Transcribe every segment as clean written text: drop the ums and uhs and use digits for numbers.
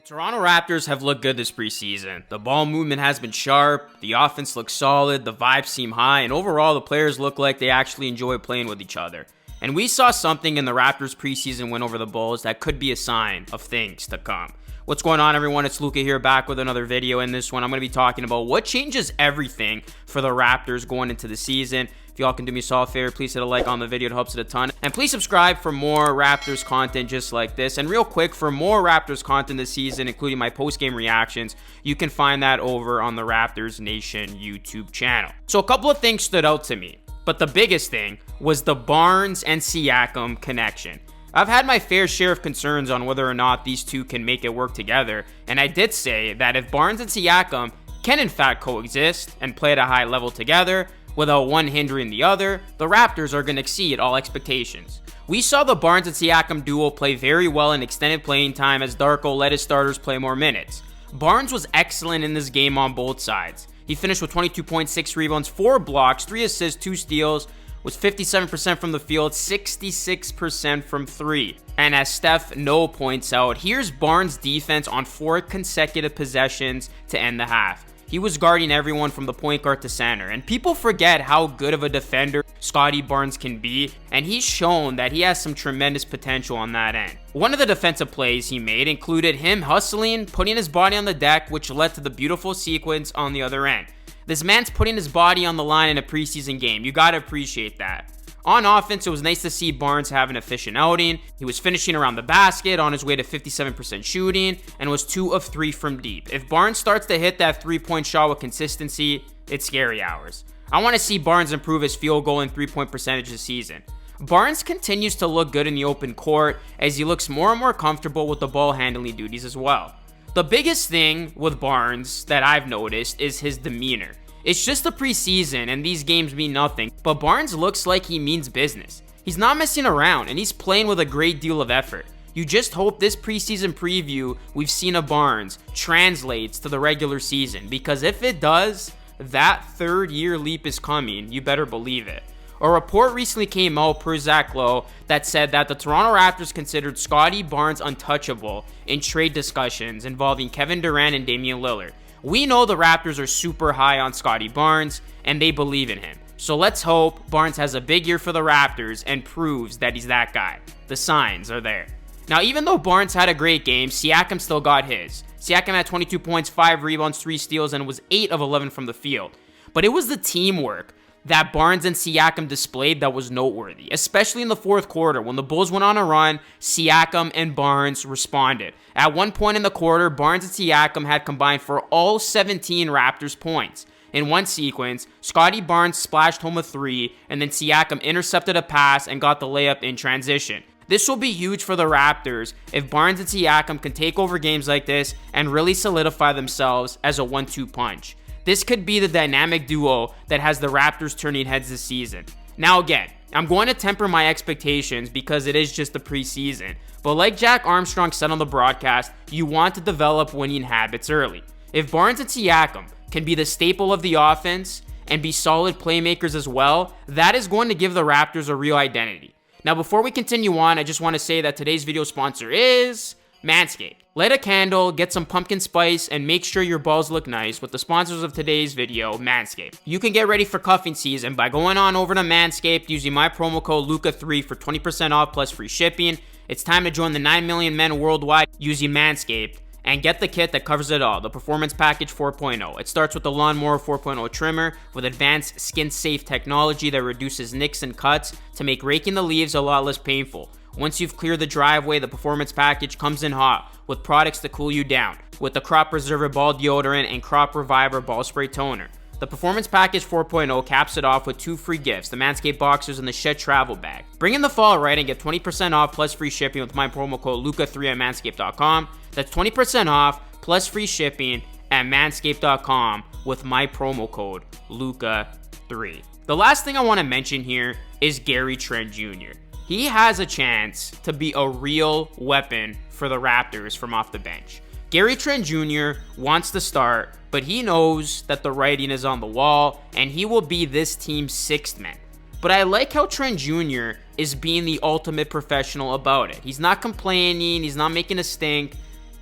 Toronto Raptors have looked good this preseason. The ball movement has been sharp, the offense looks solid, the vibes seem high, and overall the players look like they actually enjoy playing with each other. And we saw something in the Raptors preseason win over the Bulls that could be a sign of things to come. What's going on, everyone? It's Luca here, back with another video. In this one, I'm going to be talking about what changes everything for the Raptors going into the season. If y'all can do me a solid favor, please hit a like on the video. It helps it a ton. And please subscribe for more Raptors content just like this. And real quick, for more Raptors content this season, including my post-game reactions, you can find that over on the Raptors Nation YouTube channel. So a couple of things stood out to me, but the biggest thing was the Barnes and Siakam connection. I've had my fair share of concerns on whether or not these two can make it work together, and I did say that if Barnes and Siakam can in fact coexist and play at a high level together without one hindering the other, the Raptors are going to exceed all expectations. We saw the Barnes and Siakam duo play very well in extended playing time as Darko let his starters play more minutes. Barnes was excellent in this game on both sides. He finished with 22.6 rebounds, 4 blocks, 3 assists, 2 steals, was 57% from the field, 66% from 3. And as Steph No points out, here's Barnes' defense on 4 consecutive possessions to end the half. He was guarding everyone from the point guard to center, and people forget how good of a defender Scottie Barnes can be, and he's shown that he has some tremendous potential on that end. One of the defensive plays he made included him hustling, putting his body on the deck, which led to the beautiful sequence on the other end. This man's putting his body on the line in a preseason game. You gotta appreciate that. On offense, it was nice to see Barnes have an efficient outing. He was finishing around the basket on his way to 57% shooting and was 2 of 3 from deep. If Barnes starts to hit that 3-point shot with consistency, it's scary hours. I want to see Barnes improve his field goal and 3-point percentage this season. Barnes continues to look good in the open court as he looks more and more comfortable with the ball handling duties as well. The biggest thing with Barnes that I've noticed is his demeanor. It's just the preseason and these games mean nothing, but Barnes looks like he means business. He's not messing around and he's playing with a great deal of effort. You just hope this preseason preview we've seen of Barnes translates to the regular season, because if it does, that third-year leap is coming. You better believe it. A report recently came out per Zach Lowe that said that the Toronto Raptors considered Scottie Barnes untouchable in trade discussions involving Kevin Durant and Damian Lillard. We know the Raptors are super high on Scottie Barnes and they believe in him. So let's hope Barnes has a big year for the Raptors and proves that he's that guy. The signs are there. Now, even though Barnes had a great game, Siakam still got his. Siakam had 22 points, 5 rebounds, 3 steals, and was 8 of 11 from the field. But it was the teamwork that Barnes and Siakam displayed that was noteworthy, especially in the fourth quarter. When the Bulls went on a run, Siakam and Barnes responded. At one point in the quarter, Barnes and Siakam had combined for all 17 Raptors points. In one sequence, Scottie Barnes splashed home a 3, and then Siakam intercepted a pass and got the layup in transition. This will be huge for the Raptors if Barnes and Siakam can take over games like this and really solidify themselves as a 1-2 punch. This could be the dynamic duo that has the Raptors turning heads this season. Now again, I'm going to temper my expectations because it is just the preseason. But like Jack Armstrong said on the broadcast, you want to develop winning habits early. If Barnes and Siakam can be the staple of the offense and be solid playmakers as well, that is going to give the Raptors a real identity. Now before we continue on, I just want to say that today's video sponsor is Manscaped. Light a candle, get some pumpkin spice, and make sure your balls look nice with the sponsors of today's video, Manscaped. You can get ready for cuffing season by going on over to Manscaped using my promo code LUCA3 for 20% off plus free shipping. It's time to join the 9 million men worldwide using Manscaped and get the kit that covers it all, the Performance Package 4.0. It starts with the Lawnmower 4.0 trimmer with advanced skin-safe technology that reduces nicks and cuts to make raking the leaves a lot less painful. Once you've cleared the driveway, the Performance Package comes in hot with products to cool you down, with the Crop Preserver Ball Deodorant and Crop Reviver Ball Spray Toner. The Performance Package 4.0 caps it off with 2 free gifts, the Manscaped Boxers and the Shed Travel Bag. Bring in the fall right and get 20% off plus free shipping with my promo code LUCA3 at manscaped.com. That's 20% off plus free shipping at manscaped.com with my promo code LUCA3. The last thing I want to mention here is Gary Trent Jr. He has a chance to be a real weapon for the Raptors from off the bench. Gary Trent Jr. wants to start, but he knows that the writing is on the wall, and he will be this team's 6th man. But I like how Trent Jr. is being the ultimate professional about it. He's not complaining, he's not making a stink.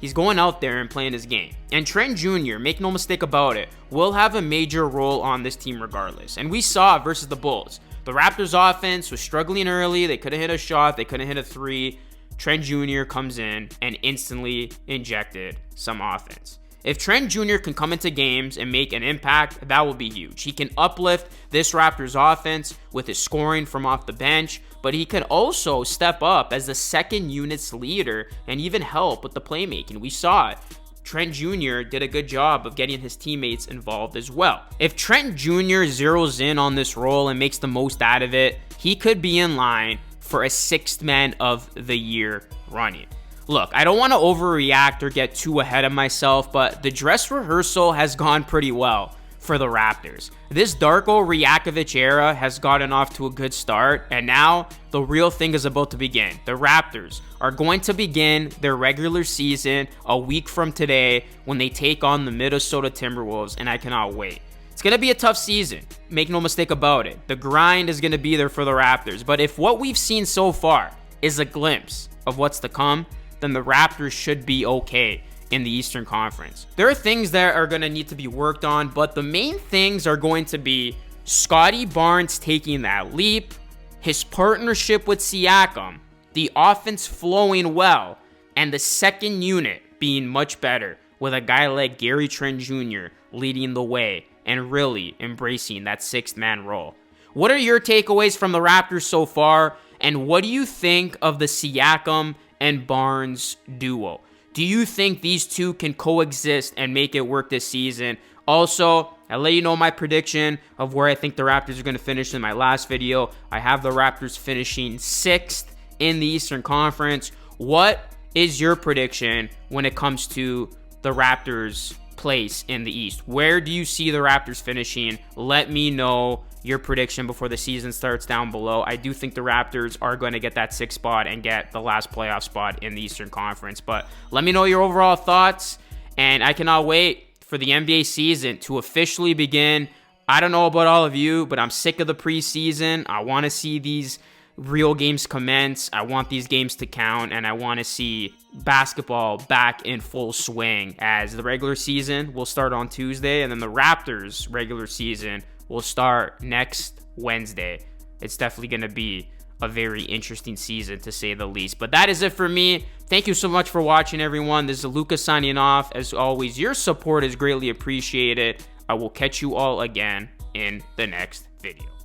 He's going out there and playing his game. And Trent Jr., make no mistake about it, will have a major role on this team regardless. And we saw it versus the Bulls. The Raptors offense was struggling early. They couldn't hit a shot. They couldn't hit a three. Trent Jr. comes in and instantly injected some offense. If Trent Jr. can come into games and make an impact, that will be huge. He can uplift this Raptors offense with his scoring from off the bench, but he can also step up as the second unit's leader and even help with the playmaking. We saw it. Trent Jr. did a good job of getting his teammates involved as well. If Trent Jr. zeroes in on this role and makes the most out of it, he could be in line for a sixth man of the year running. Look, I don't want to overreact or get too ahead of myself, but the dress rehearsal has gone pretty well for the Raptors. This Darko Rajakovic era has gotten off to a good start, and now the real thing is about to begin. The Raptors are going to begin their regular season a week from today when they take on the Minnesota Timberwolves, and I cannot wait. It's going to be a tough season, make no mistake about it. The grind is going to be there for the Raptors, but if what we've seen so far is a glimpse of what's to come, then the Raptors should be okay in the Eastern Conference. There are things that are going to need to be worked on, but the main things are going to be Scottie Barnes taking that leap, his partnership with Siakam, the offense flowing well, and the second unit being much better with a guy like Gary Trent Jr. leading the way and really embracing that sixth man role. What are your takeaways from the Raptors so far, and what do you think of the Siakam and Barnes duo? Do you think these two can coexist and make it work this season? Also, I'll let you know my prediction of where I think the Raptors are going to finish in my last video. I have the Raptors finishing 6th in the Eastern Conference. What is your prediction when it comes to the Raptors' place in the East? Where do you see the Raptors finishing? Let me know your prediction before the season starts down below. I do think the Raptors are going to get that 6th spot and get the last playoff spot in the Eastern Conference. But let me know your overall thoughts, and I cannot wait for the NBA season to officially begin. I don't know about all of you, but I'm sick of the preseason. I want to see these real games commence. I want these games to count, and I want to see basketball back in full swing, as the regular season will start on Tuesday, and then the Raptors regular season will start next Wednesday. It's definitely going to be a very interesting season, to say the least. But that is it for me. Thank you so much for watching, everyone. This is Luka signing off. As always, your support is greatly appreciated. I will catch you all again in the next video.